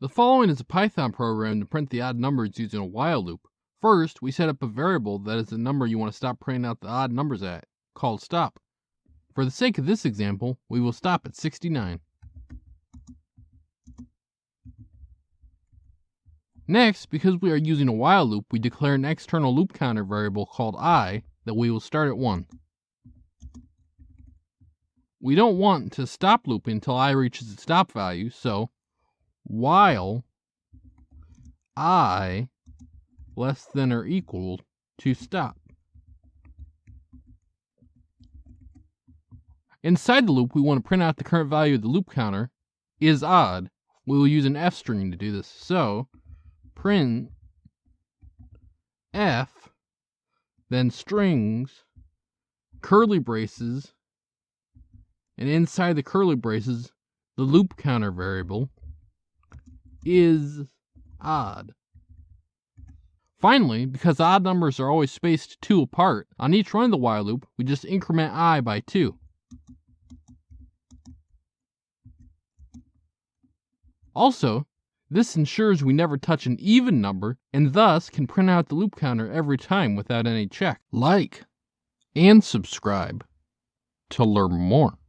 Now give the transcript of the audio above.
The following is a Python program to print the odd numbers using a while loop. First, we set up a variable that is the number you want to stop printing out the odd numbers at, called stop. For the sake of this example, we will stop at 69. Next, because we are using a while loop, we declare an external loop counter variable called I that we will start at 1. We don't want to stop looping until I reaches its stop value, so while I less than or equal to stop. Inside the loop, we want to print out the current value of the loop counter is odd. We will use an F string to do this. So print F, then strings, curly braces, and inside the curly braces, the loop counter variable is odd. Finally, because odd numbers are always spaced 2 apart, on each run of the while loop, we just increment I by 2. Also, this ensures we never touch an even number and thus can print out the loop counter every time without any check. Like and subscribe to learn more.